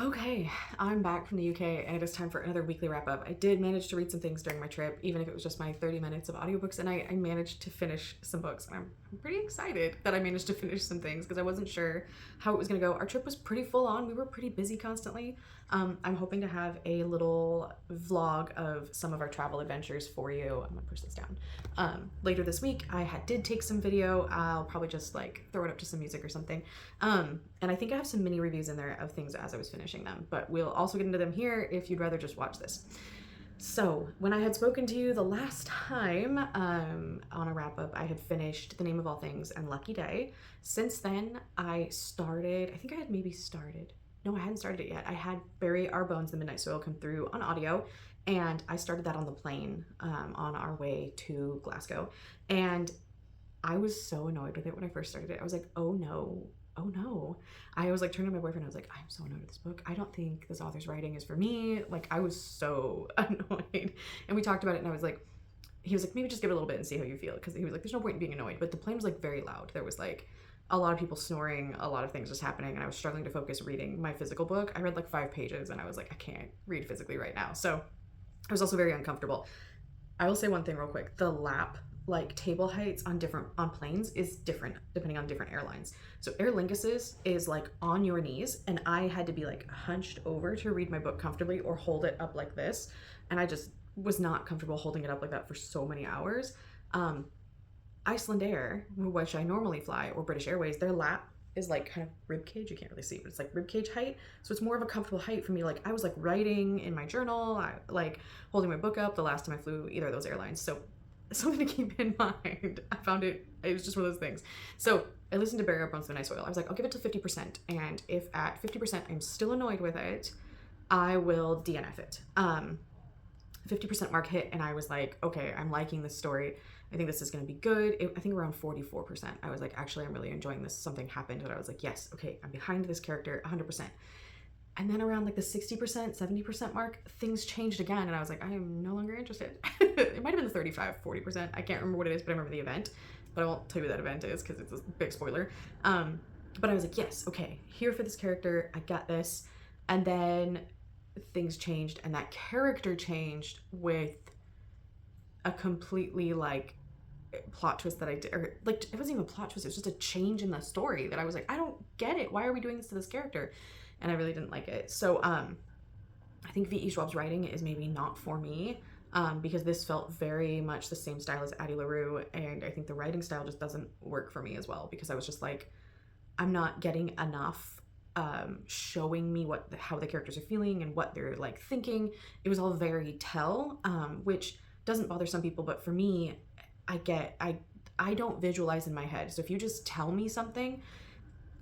Okay, I'm back from the UK and it is time for another weekly wrap up. I did manage to read some things during my trip, even if it was just my 30 minutes of audiobooks, and I managed to finish some books. And I'm pretty excited that I managed to finish some things because I wasn't sure how it was going to go. Our trip was pretty full on, we were pretty busy constantly. I'm hoping to have a little vlog of some of our travel adventures for you. I'm gonna push this down. Later this week, did take some video. I'll probably just like throw it up to some music or something. And I think I have some mini reviews in there of things as I was finishing them, but we'll also get into them here if you'd rather just watch this. So when I had spoken to you the last time on a wrap up, I had finished The Name of All Things and Lucky Day. Since then, I think I had maybe started. No, I hadn't started it yet. I had Bury Our Bones, The Midnight Soil come through on audio, and I started that on the plane on our way to Glasgow. And I was so annoyed with it when I first started it. I was like, oh no, oh no. I was like turning to my boyfriend, I was like, I'm so annoyed with this book. I don't think this author's writing is for me. Like, I was so annoyed. And we talked about it, and I was like, he was like, maybe just give it a little bit and see how you feel. Because he was like, there's no point in being annoyed. But the plane was like very loud. There was like a lot of people snoring, a lot of things just happening, and I was struggling to focus reading my physical book. I read like 5 pages, and I was like, I can't read physically right now. So I was also very uncomfortable. I will say one thing real quick. The lap like table heights on planes is different depending on different airlines. So Aer Lingus' is like on your knees, and I had to be like hunched over to read my book comfortably or hold it up like this, and I just was not comfortable holding it up like that for so many hours. Icelandair, which I normally fly, or British Airways, their lap is like kind of rib cage. You can't really see, but it's like rib cage height. So it's more of a comfortable height for me. Like, I was like writing in my journal, like holding my book up the last time I flew either of those airlines. So something to keep in mind. I found it was just one of those things. So I listened to Bury Our Bones, The Midnight Soil. I was like, I'll give it to 50%. And if at 50% I'm still annoyed with it, I will DNF it. 50% mark hit, and I was like, okay, I'm liking this story. I think this is going to be good. I think around 44%. I was like, actually, I'm really enjoying this. Something happened, and I was like, yes, okay, I'm behind this character 100%. And then around like the 60%, 70% mark, things changed again, and I was like, I am no longer interested. It might have been the 35, 40%. I can't remember what it is, but I remember the event. But I won't tell you what that event is because it's a big spoiler. But I was like, yes, okay, here for this character. I got this. And then things changed, and that character changed with a completely like plot twist that I did, or like it wasn't even a plot twist, it was just a change in the story that I was like, I don't get it. Why are we doing this to this character? And I really didn't like it. So I think V.E. Schwab's writing is maybe not for me, because this felt very much the same style as Addie LaRue, and I think the writing style just doesn't work for me as well, because I was just like, I'm not getting enough showing me how the characters are feeling and what they're like thinking. It was all very tell, which doesn't bother some people, but for me, I don't visualize in my head. So if you just tell me something,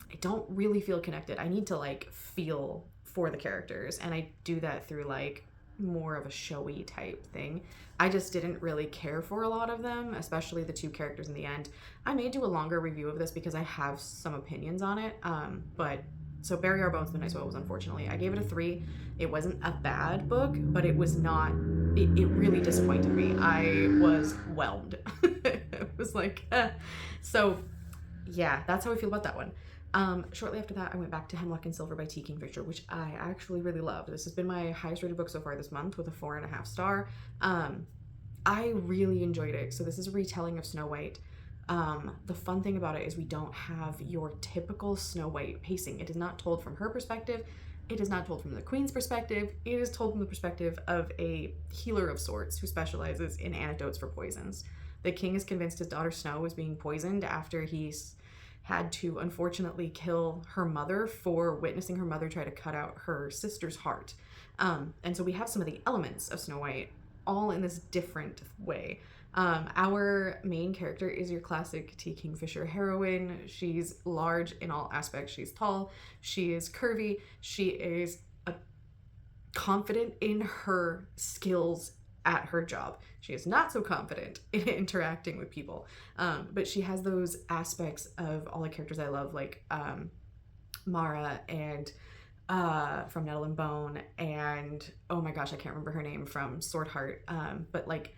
I don't really feel connected. I need to like feel for the characters, and I do that through like more of a showy type thing. I just didn't really care for a lot of them, especially the 2 characters in the end. I may do a longer review of this because I have some opinions on it, but so Bury Our Bones, The Midnight Soil was unfortunately, I gave it a 3. It wasn't a bad book, but it was not, it really disappointed me. I was whelmed. It was like, So yeah, that's how I feel about that one. Shortly after that, I went back to Hemlock and Silver by Kingfisher, which I actually really loved. This has been my highest rated book so far this month with a 4.5 star. I really enjoyed it. So this is a retelling of Snow White. The fun thing about it is we don't have your typical Snow White pacing. It is not told from her perspective. It is not told from the queen's perspective. It is told from the perspective of a healer of sorts who specializes in antidotes for poisons. The king is convinced his daughter Snow is being poisoned after he's had to unfortunately kill her mother for witnessing her mother try to cut out her sister's heart. And so we have some of the elements of Snow White all in this different way. Our main character is your classic T. Kingfisher heroine. She's large in all aspects. She's tall, she is curvy, she is confident in her skills at her job. She is not so confident in interacting with people, but she has those aspects of all the characters I love, like Mara and from Nettle and Bone, and oh my gosh, I can't remember her name from Sword Heart, but like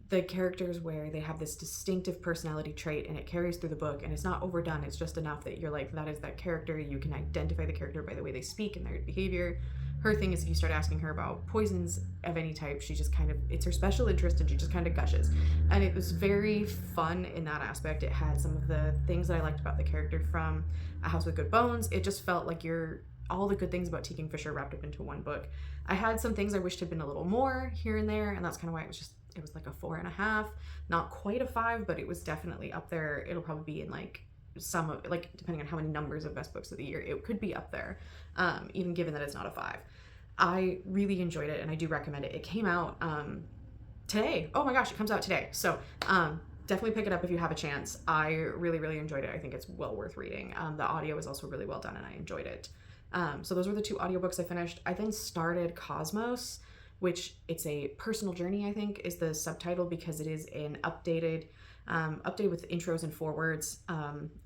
the characters where they have this distinctive personality trait and it carries through the book and it's not overdone. It's just enough that you're like, that is that character. You can identify the character by the way they speak and their behavior. Her thing is if you start asking her about poisons of any type, she just kind of, it's her special interest and she just kind of gushes. And it was very fun in that aspect. It had some of the things that I liked about the character from A House with Good Bones. It just felt like all the good things about T. Kingfisher wrapped up into one book. I had some things I wished had been a little more here and there, and that's kind of why it was like a 4.5, not quite a 5, but it was definitely up there. It'll probably be in like some of, like, depending on how many numbers of best books of the year, it could be up there, even given that it's not a 5. I really enjoyed it and I do recommend it. It came out today. Oh my gosh, it comes out today. So definitely pick it up if you have a chance. I really, really enjoyed it. I think it's well worth reading. The audio is also really well done and I enjoyed it. So those were the 2 audiobooks I finished. I then started Cosmos, which it's a personal journey, I think, is the subtitle, because it is an updated with intros and forewords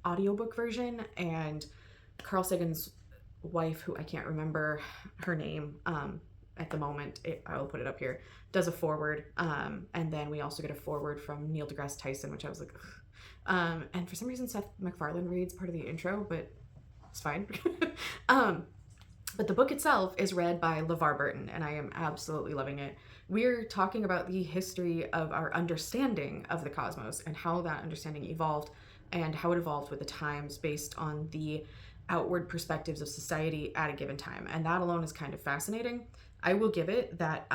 audiobook version. And Carl Sagan's wife, who I can't remember her name at the moment, I'll put it up here, does a foreword. And then we also get a foreword from Neil deGrasse Tyson, which I was like, and for some reason Seth MacFarlane reads part of the intro, but it's fine. But the book itself is read by LeVar Burton, and I am absolutely loving it. We're talking about the history of our understanding of the cosmos and how that understanding evolved and how it evolved with the times based on the outward perspectives of society at a given time. And that alone is kind of fascinating. I will give it that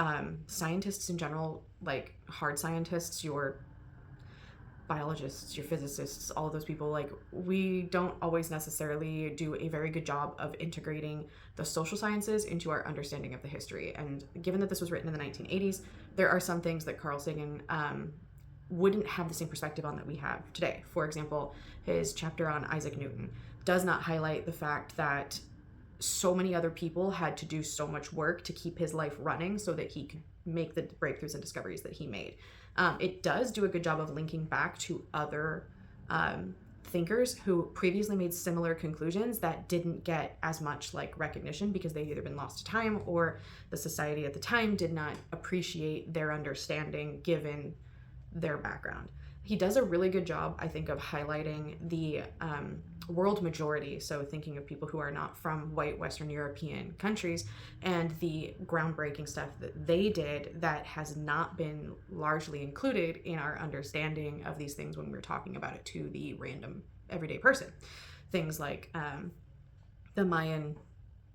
scientists in general, like hard scientists, your biologists, your physicists, all of those people, like, we don't always necessarily do a very good job of integrating the social sciences into our understanding of the history. And given that this was written in the 1980s, there are some things that Carl Sagan wouldn't have the same perspective on that we have today. For example, his chapter on Isaac Newton does not highlight the fact that so many other people had to do so much work to keep his life running so that he could make the breakthroughs and discoveries that he made. It does do a good job of linking back to other thinkers who previously made similar conclusions that didn't get as much like recognition because they'd either been lost to time or the society at the time did not appreciate their understanding given their background. He does a really good job, I think, of highlighting the world majority, so thinking of people who are not from white Western European countries, and the groundbreaking stuff that they did that has not been largely included in our understanding of these things when we're talking about it to the random everyday person. Things like the Mayan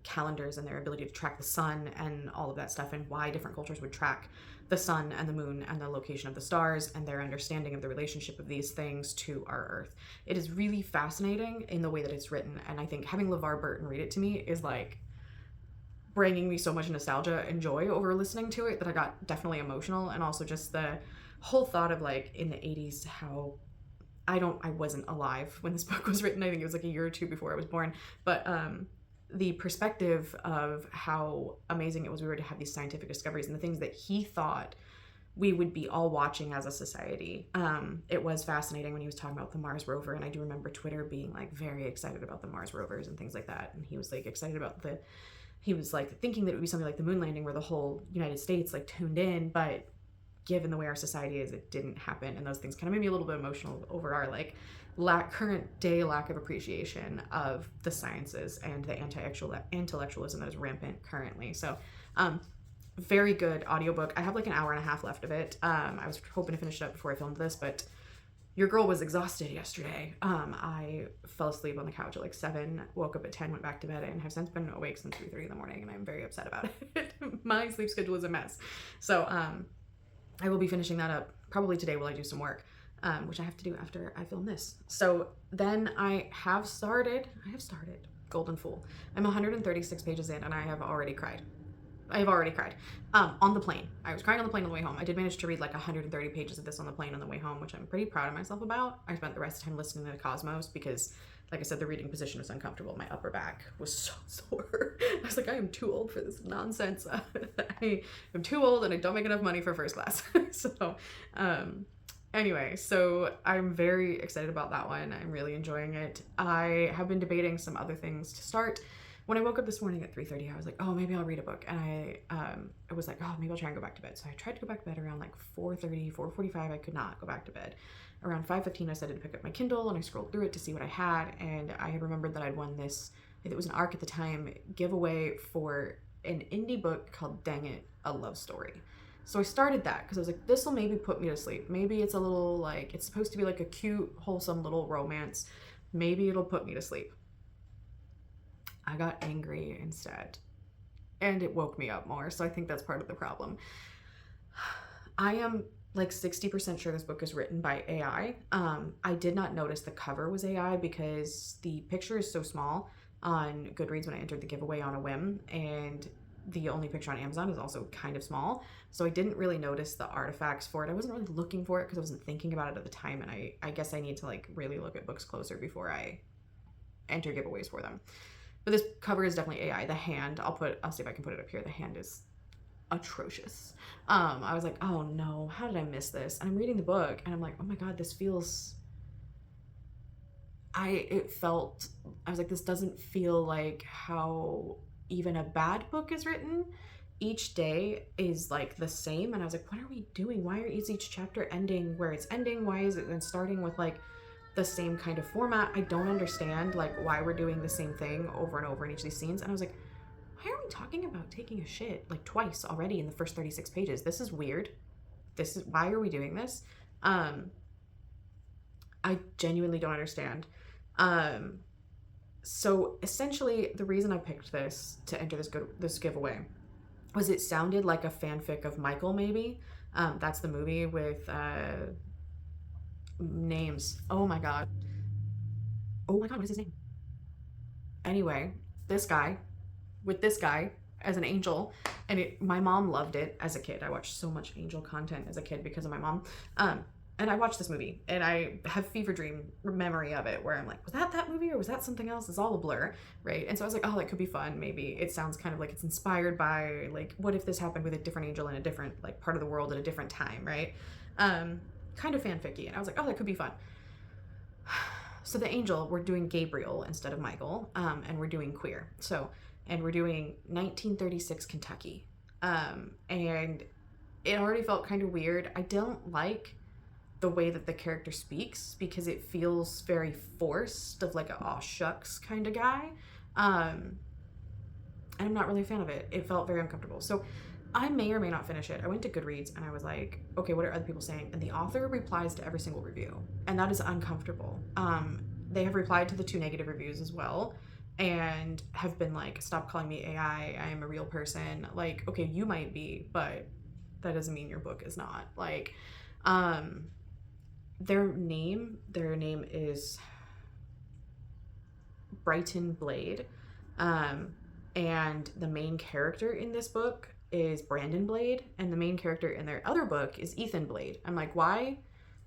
calendars and their ability to track the sun and all of that stuff, and why different cultures would track the sun and the moon and the location of the stars and their understanding of the relationship of these things to our Earth. It is really fascinating in the way that it's written, and I think having LeVar Burton read it to me is like bringing me so much nostalgia and joy over listening to it that I got definitely emotional. And also just the whole thought of, like, in the 80s, how I wasn't alive when this book was written. I think it was like a year or two before I was born, but the perspective of how amazing it was we were to have these scientific discoveries and the things that he thought we would be all watching as a society. It was fascinating when he was talking about the Mars rover, and I do remember Twitter being like very excited about the Mars rovers and things like that, and he was like excited about he was like thinking that it would be something like the moon landing where the whole United States like tuned in, but given the way our society is, it didn't happen. And those things kind of made me a little bit emotional over our like current day lack of appreciation of the sciences and the intellectualism that is rampant currently. So very good audiobook. I have like an hour and a half left of it. I was hoping to finish it up before I filmed this, but your girl was exhausted yesterday. I fell asleep on the couch at like 7, woke up at 10, went back to bed, and have since been awake since 3:30 in the morning, and I'm very upset about it. My sleep schedule is a mess. So I will be finishing that up probably today while I do some work, which I have to do after I film this. So then I have started Golden Fool. I'm 136 pages in and I have already cried. On the plane. I was crying on the plane on the way home. I did manage to read like 130 pages of this on the plane on the way home, which I'm pretty proud of myself about. I spent the rest of the time listening to the Cosmos because, like I said, the reading position was uncomfortable. My upper back was so sore. I was like, I am too old for this nonsense. I am too old and I don't make enough money for first class. So, anyway, so I'm very excited about that one. I'm really enjoying it. I have been debating some other things to start. When I woke up this morning at 3:30, I was like, oh, maybe I'll read a book. And I was like, oh, maybe I'll try and go back to bed. So I tried to go back to bed around like 4:30, 4:45. I could not go back to bed. Around 5:15, I decided to pick up my Kindle and I scrolled through it to see what I had. And I had remembered that I'd won this, it was an ARC at the time, giveaway for an indie book called Dang It, A Love Story. So I started that because I was like, this will maybe put me to sleep. Maybe it's a little like, it's supposed to be like a cute, wholesome little romance. Maybe it'll put me to sleep. I got angry instead, and it woke me up more. So I think that's part of the problem. I am like 60% sure this book is written by AI. I did not notice the cover was AI because the picture is so small on Goodreads when I entered the giveaway on a whim, and the only picture on Amazon is also kind of small. So I didn't really notice the artifacts for it. I wasn't really looking for it because I wasn't thinking about it at the time, and I guess I need to like really look at books closer before I enter giveaways for them. But this cover is definitely AI. The hand, I'll see if I can put it up here. The hand is atrocious. I was like, oh no, how did I miss this? And I'm reading the book and I'm like, oh my God, this feels, I was like, this doesn't feel like how even a bad book is written. Each day is like the same. And I was like, what are we doing? Why is each chapter ending where it's ending? Why is it then starting with like the same kind of format? I don't understand like why we're doing the same thing over and over in each of these scenes. And I was like, why are we talking about taking a shit like twice already in the first 36 pages? This is weird. Why are we doing this? I genuinely don't understand. So essentially the reason I picked this to enter this giveaway was it sounded like a fanfic of Michael, maybe. That's the movie with names. Oh my god, what is his name? Anyway, this guy as an angel, and my mom loved it as a kid. I watched so much angel content as a kid because of my mom. And I watched this movie and I have fever dream memory of it where I'm like, was that movie or was that something else? It's all a blur, right? And so I was like, oh, that could be fun. Maybe it sounds kind of like it's inspired by like, what if this happened with a different angel in a different like part of the world at a different time, right? Kind of fanficky. And I was like, oh, that could be fun. So the angel, we're doing Gabriel instead of Michael, and we're doing queer. And we're doing 1936 Kentucky. And it already felt kind of weird. I don't like the way that the character speaks because it feels very forced, of like a aw shucks kind of guy. And I'm not really a fan of it. It felt very uncomfortable. So I may or may not finish it. I went to Goodreads and I was like, okay, what are other people saying? And the author replies to every single review. And that is uncomfortable. They have replied to the 2 negative reviews as well and have been like, stop calling me AI. I am a real person. Like, okay, you might be, but that doesn't mean your book is not. Like, their name is Brighten Blade. And the main character in this book is Brandon Blade, and the main character in their other book is Ethan Blade. I'm like, why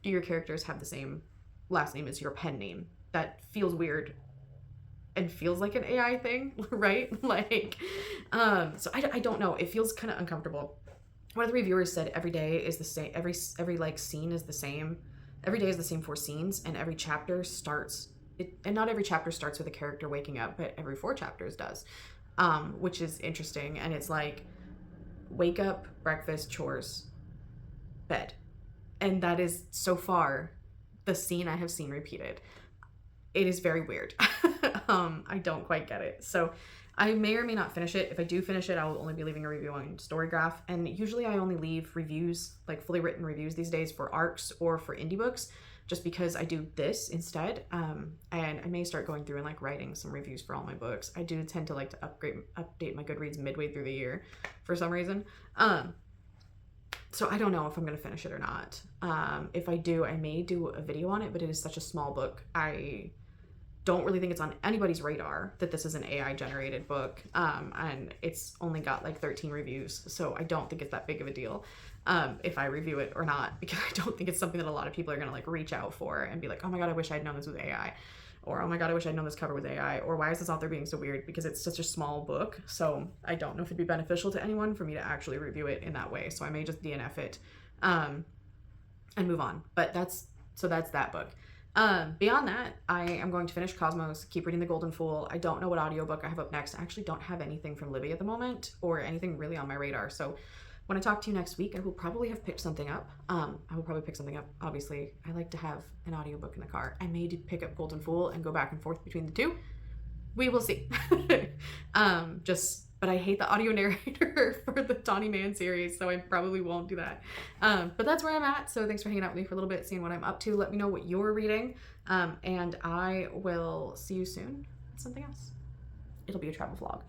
do your characters have the same last name as your pen name? That feels weird and feels like an AI thing, right? Like, so I don't know. It feels kind of uncomfortable. One of the reviewers said every day is the same. Every like scene is the same. Every day is the same 4 scenes, and every chapter starts. And not every chapter starts with a character waking up, but every 4 chapters does, which is interesting. And it's like, wake up, breakfast, chores, bed. And that is so far the scene I have seen repeated. It is very weird. I don't quite get it. So I may or may not finish it. If I do finish it, I will only be leaving a review on Storygraph. And usually I only leave reviews, like fully written reviews these days, for ARCs or for indie books, just because I do this instead. And I may start going through and like writing some reviews for all my books. I do tend to like to update my Goodreads midway through the year for some reason. So I don't know if I'm going to finish it or not. If I do, I may do a video on it, but it is such a small book. I don't really think it's on anybody's radar that this is an AI generated book. And it's only got like 13 reviews. So I don't think it's that big of a deal if I review it or not, because I don't think it's something that a lot of people are going to like reach out for and be like, oh my God, I wish I'd known this was AI. Or, oh my God, I wish I'd known this cover was AI. Or why is this author being so weird? Because it's such a small book. So I don't know if it'd be beneficial to anyone for me to actually review it in that way. So I may just DNF it and move on. But that's that book. Beyond that, I am going to finish Cosmos, keep reading The Golden Fool. I don't know what audiobook I have up next. I actually don't have anything from Libby at the moment or anything really on my radar. So when I talk to you next week, I will probably have picked something up. I will probably pick something up. Obviously, I like to have an audiobook in the car. I may pick up Golden Fool and go back and forth between the two. We will see. But I hate the audio narrator for the Tawny Man series, so I probably won't do that. But that's where I'm at. So thanks for hanging out with me for a little bit, seeing what I'm up to. Let me know what you're reading. And I will see you soon with something else. It'll be a travel vlog.